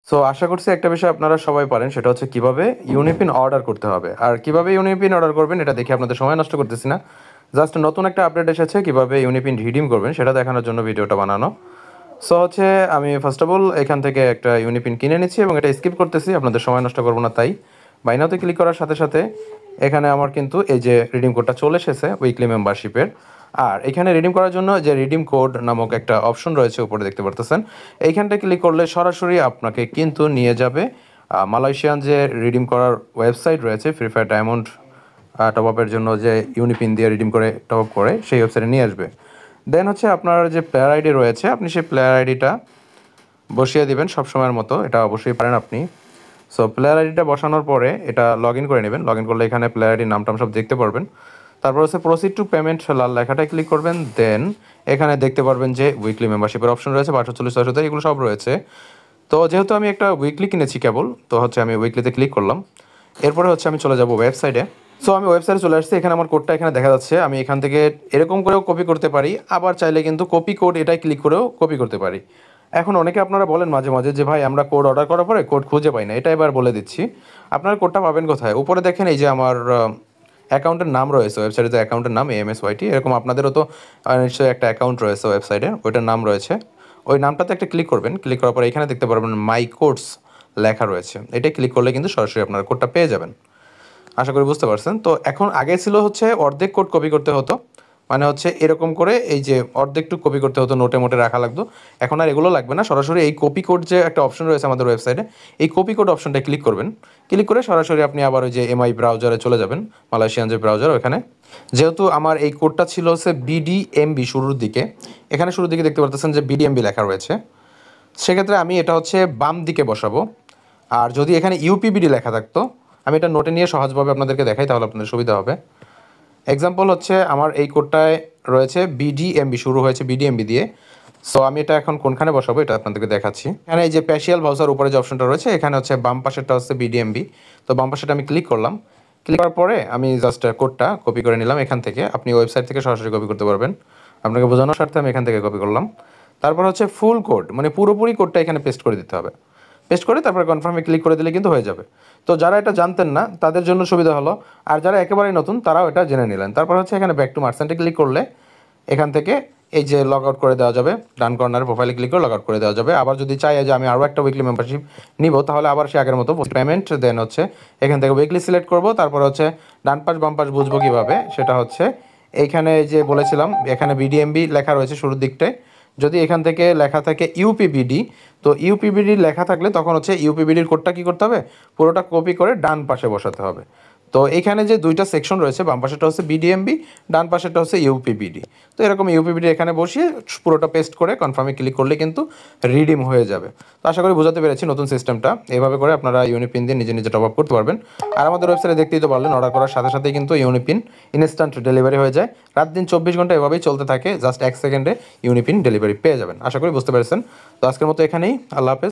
So আশা করছি একটা বিষয় আপনারা সবাই পারেন, সেটা হচ্ছে কিভাবে ইউনিপিন অর্ডার করতে হবে। আর কিভাবে ইউনিপিন অর্ডার করবেন এটা দেখে আপনাদের সময় নষ্ট করতেছি না, জাস্ট নতুন একটা আপডেট এসেছে কিভাবে ইউনিপিন রিডিম করবেন সেটা দেখানোর জন্য ভিডিওটা বানানো। সো হচ্ছে আমি ফার্স্ট অফ অল এখান থেকে একটা ইউনিপিন কিনে নিচ্ছি এবং এটা স্কিপ করতেছি, আপনাদের সময় নষ্ট করবো না তাই। বাইনাতে ক্লিক করার সাথে সাথে এখানে আমার কিন্তু এই যে রিডিম কোডটা চলে এসেছে উইকলি মেম্বারশিপের। আর এখানে রিডিম করার জন্য যে রিডিম কোড নামক একটা অপশন রয়েছে উপরে দেখতে পারতেছেন, এইখানটা ক্লিক করলে সরাসরি আপনাকে কিন্তু নিয়ে যাবে মালয়েশিয়ান যে রিডিম করার ওয়েবসাইট রয়েছে ফ্রি ফায়ার ডায়মন্ড টপ আপের জন্য যে ইউনিপিন দিয়ে রিডিম করে টপ আপ করে সেই ওয়েবসাইটে নিয়ে আসবে। দেন হচ্ছে আপনার যে প্লেয়ার আইডি রয়েছে আপনি সেই প্লেয়ার আইডিটা বসিয়ে দিবেন সবসময়ের মতো, এটা অবশ্যই পারেন আপনি। সো প্লেয়ার আইডিটা বসানোর পরে এটা লগ ইন করে নেবেন, লগ ইন করলে এখানে প্লেয়ার আইডির নামটাম সব দেখতে পারবেন। তারপর হচ্ছে প্রসিড টু পেমেন্ট লাল লেখাটায় ক্লিক করবেন, দেন এখানে দেখতে পারবেন যে উইকলি মেম্বারশিপের অপশন রয়েছে 540 এগুলো সব রয়েছে। তো যেহেতু আমি একটা উইকলি কিনেছি কেবল, তো হচ্ছে আমি উইকলিতে ক্লিক করলাম। এরপরে হচ্ছে আমি চলে যাব ওয়েবসাইটে। সো আমি ওয়েবসাইটে চলে আসছি, এখানে আমার কোডটা এখানে দেখা যাচ্ছে। আমি এখান থেকে এরকম করেও কপি করতে পারি, আবার চাইলে কিন্তু কপি কোড এটাই ক্লিক করেও কপি করতে পারি। এখন অনেকে আপনারা বলেন মাঝে মাঝে যে ভাই আমরা কোড অর্ডার করার পরে কোড খুঁজে পাই না, এটা এবার বলে দিচ্ছি। আপনারা কোডটা পাবেন কোথায়? উপরে দেখেন এই যে আমার অ্যাকাউন্টের নাম রয়েছে, ওয়েবসাইটে যে অ্যাকাউন্টের নাম AMSYT, এরকম আপনাদেরও তো নিশ্চয়ই একটা অ্যাকাউন্ট রয়েছে ওয়েবসাইটে, ওইটার নাম রয়েছে। ওই নামটাতে একটা ক্লিক করবেন, ক্লিক করার পরে এখানে দেখতে পারবেন মাই কোডস লেখা রয়েছে, এটা ক্লিক করলে কিন্তু সরাসরি আপনার কোডটা পেয়ে যাবেন। আশা করি বুঝতে পারছেন। তো এখন আগে ছিল হচ্ছে অর্ধেক কোড কপি করতে হতো, মানে হচ্ছে এরকম করে এই যে অর্ধেকটু কপি করতে হতো, নোটে মোটে রাখা লাগতো। এখন আর এগুলো লাগবে না, সরাসরি এই কপি কোড যে একটা অপশন রয়েছে আমাদের ওয়েবসাইটে, এই কপি কোড অপশনটা ক্লিক করবেন। ক্লিক করে সরাসরি আপনি আবার ওই যে MI ব্রাউজারে চলে যাবেন, মালয়েশিয়ান যে ব্রাউজার ওখানে। যেহেতু আমার এই কোডটা ছিল হচ্ছে BDMB শুরুর দিকে, এখানে শুরুর দিকে দেখতে পারতেছেন যে BDMB লেখা রয়েছে, সেক্ষেত্রে আমি এটা হচ্ছে বাম দিকে বসাবো। আর যদি এখানে UPBD লেখা থাকতো, আমি এটা নোটে নিয়ে সহজভাবে আপনাদেরকে দেখাই তাহলে আপনাদের সুবিধা হবে। এক্সাম্পল হচ্ছে আমার এই কোডটায় রয়েছে BDMB, শুরু হয়েছে BDMB দিয়ে। সো আমি এটা এখন কোনখানে বসাবো এটা আপনাদেরকে দেখাচ্ছি। এখানে এই যে প্যাশিয়াল ভাউচার উপরে যে অপশনটা রয়েছে, এখানে হচ্ছে বাম পাশেরটা হচ্ছে BDMB। তো বাম পাশেটা আমি ক্লিক করলাম, ক্লিক করার পরে আমি জাস্ট কোডটা কপি করে নিলাম এখান থেকে। আপনি ওয়েবসাইট থেকে সরাসরি কপি করতে পারবেন, আপনাকে বোঝানোর স্বার্থে আমি এখান থেকে কপি করলাম। তারপর হচ্ছে ফুল কোড, মানে পুরোপুরি কোডটা এখানে পেস্ট করে দিতে হবে। পেস্ট করে তারপরে কনফার্মে ক্লিক করে দিলে কিন্তু হয়ে যাবে। তো যারা এটা জানতেন না তাদের জন্য সুবিধা হলো, আর যারা একেবারেই নতুন তারাও এটা জেনে নিলেন। তারপর হচ্ছে এখানে ব্যাক টু মার্চেন্টে ক্লিক করলে এখান থেকে এই যে লগ আউট করে দেওয়া যাবে, ডান কর্নারে প্রোফাইলে ক্লিক করে লগ আউট করে দেওয়া যাবে। আবার যদি চাই যে আমি আরও একটা উইকলি মেম্বারশিপ নিব, তাহলে আবার সে আগের মতো পেমেন্ট, দেন হচ্ছে এখান থেকে উইকলি সিলেক্ট করব। তারপর হচ্ছে ডান পাশ বাম পাশ বুঝবো কীভাবে, সেটা হচ্ছে এইখানে যে বলেছিলাম এখানে BDMB লেখা রয়েছে শুরুর দিকটায়, যদি এখান থেকে লেখা থাকে UPBD, তো UPBD লেখা থাকলে তখন হচ্ছে UPBDর কোডটা কী করতে হবে, পুরোটা কপি করে ডান পাশে বসাতে হবে। তো এখানে যে দুইটা সেকশন রয়েছে, বাম পাশেটা হচ্ছে BDMB, ডান পাশেটা হচ্ছে UPBD। তো এরকম UPBD এখানে বসিয়ে পুরোটা পেস্ট করে কনফার্মে ক্লিক করলে কিন্তু রিডিম হয়ে যাবে। তো আশা করি বোঝাতে পেরেছি নতুন সিস্টেমটা। এভাবে করে আপনারা ইউনিপিন দিয়ে নিজে নিজে টপ আপ করতে পারবেন। আর আমাদের ওয়েবসাইটে দেখতেই তো পারলেন, অর্ডার করার সাথে সাথেই কিন্তু ইউনিপিন ইনস্ট্যান্ট ডেলিভারি হয়ে যায়। রাত দিন 24 ঘন্টা এভাবেই চলতে থাকে, জাস্ট 1 সেকেন্ডে ইউনিপিন ডেলিভারি পেয়ে যাবেন। আশা করি বুঝতে পেরেছেন। তো আজকের মতো এখানেই, আল্লাহ হাফেজ।